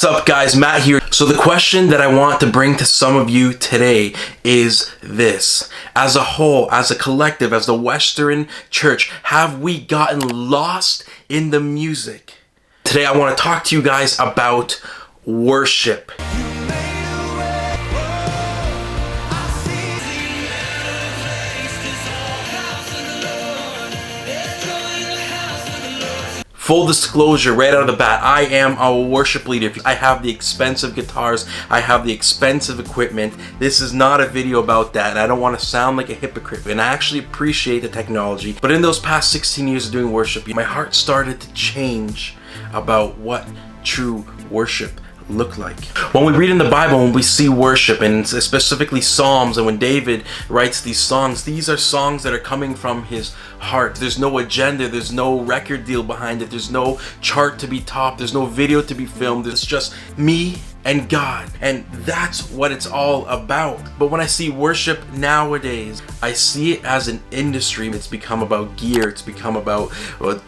What's up guys, Matt here. So the question that I want to bring to some of you today is this. As a whole, as a collective, as the Western church, have we gotten lost in the music? Today I want to talk to you guys about worship. Full disclosure, right out of the bat, I am a worship leader. I have the expensive guitars, I have the expensive equipment. This is not a video about that, and I don't want to sound like a hypocrite, and I actually appreciate the technology. But in those past 16 years of doing worship, my heart started to change about what true worship look like. When we read in the Bible, when we see worship, and specifically Psalms, and when David writes these songs, these are songs that are coming from his heart. There's no agenda, there's no record deal behind it, there's no chart to be topped, there's no video to be filmed. It's just me and God, and that's what it's all about. But when I see worship nowadays, I see it as an industry. It's become about gear, it's become about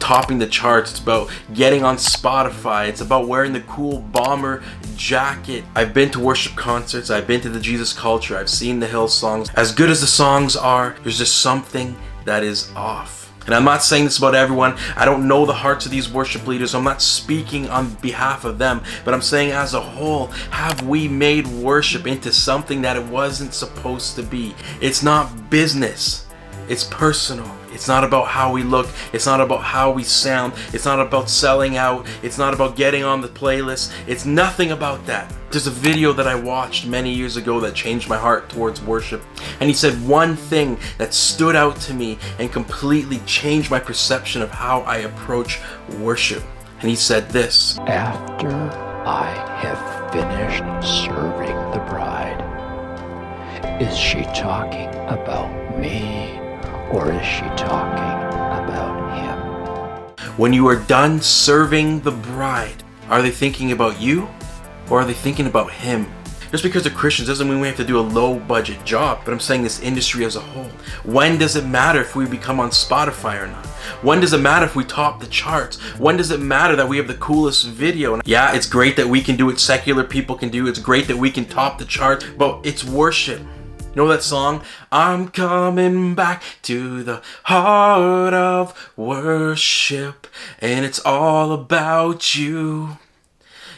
topping the charts, it's about getting on Spotify, it's about wearing the cool bomber jacket. I've been to worship concerts, I've been to the Jesus Culture, I've seen the Hillsongs. As good as the songs are, there's just something that is off. And I'm not saying this about everyone. I don't know the hearts of these worship leaders. I'm not speaking on behalf of them, but I'm saying as a whole, have we made worship into something that it wasn't supposed to be? It's not business, it's personal. It's not about how we look, it's not about how we sound, it's not about selling out, it's not about getting on the playlist, it's nothing about that. There's a video that I watched many years ago that changed my heart towards worship, and he said one thing that stood out to me and completely changed my perception of how I approach worship. And he said this: after I have finished serving the bride, is she talking about me? Or is she talking about him? When you are done serving the bride, are they thinking about you or are they thinking about him? Just because they're Christians doesn't mean we have to do a low budget job, but I'm saying this industry as a whole. When does it matter if we become on Spotify or not? When does it matter if we top the charts? When does it matter that we have the coolest video? Yeah, it's great that we can do what secular people can do. It's great that we can top the charts, but it's worship. You know that song? I'm coming back to the heart of worship, and it's all about you.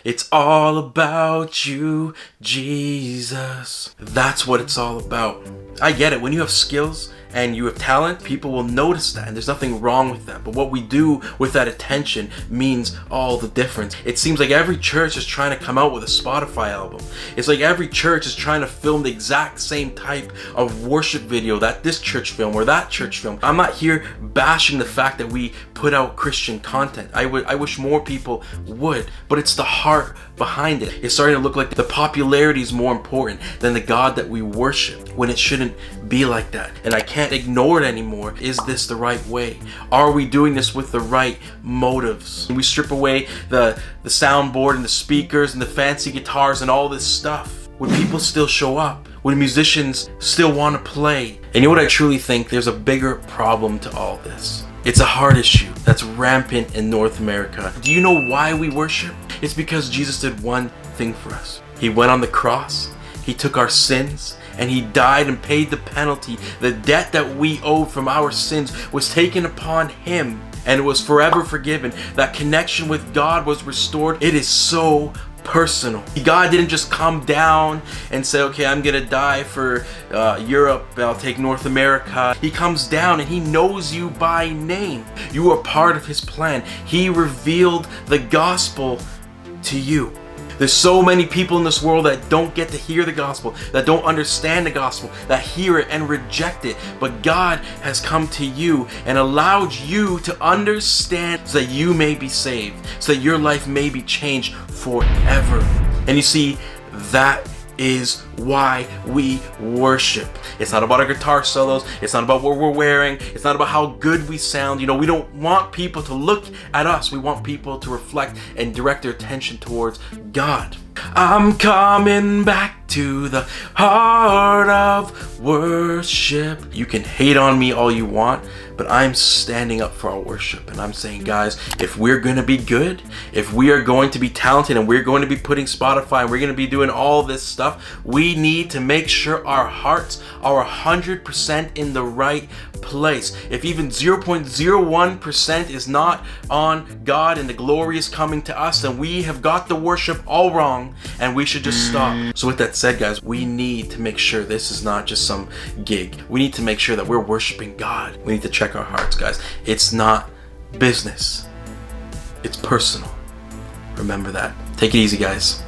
It's all about you, Jesus. That's what it's all about. I get it. When you have skills and you have talent, people will notice that, and there's nothing wrong with that. But what we do with that attention means all the difference. It seems like every church is trying to come out with a Spotify album. It's like every church is trying to film the exact same type of worship video that this church film or that church film. I'm not here bashing the fact that we put out Christian content. I wish more people would, but it's the heart behind it. It's starting to look like the popularity is more important than the God that we worship, when it shouldn't be like that. And I can't ignore it anymore. Is this the right way? Are we doing this with the right motives? When we strip away the soundboard and the speakers and the fancy guitars and all this stuff, would people still show up? Would musicians still want to play? And you know what I truly think? There's a bigger problem to all this. It's a heart issue that's rampant in North America. Do you know why we worship? It's because Jesus did one thing for us. He went on the cross, he took our sins, and he died and paid the penalty. The debt that we owed from our sins was taken upon him, and it was forever forgiven. That connection with God was restored. It is so personal. God didn't just come down and say, okay, I'm gonna die for Europe, I'll take North America. He comes down and he knows you by name. You are part of his plan. He revealed the gospel to you. There's so many people in this world that don't get to hear the gospel, that don't understand the gospel, that hear it and reject it. But God has come to you and allowed you to understand so that you may be saved, so that your life may be changed forever. And you see, that is why we worship. It's not about our guitar solos, it's not about what we're wearing, it's not about how good we sound. You know, we don't want people to look at us, we want people to reflect and direct their attention towards God. I'm coming back to the heart of worship. You can hate on me all you want, but I'm standing up for our worship. And I'm saying, guys, if we're going to be good, if we are going to be talented, and we're going to be putting Spotify, and we're going to be doing all this stuff, we need to make sure our hearts are 100% in the right place. If even 0.01% is not on God and the glory is coming to us, then we have got the worship all wrong, and we should just stop. So with that said, guys, we need to make sure this is not just some gig. We need to make sure that we're worshiping God. We need to check our hearts, guys. It's not business. It's personal. Remember that. Take it easy, guys.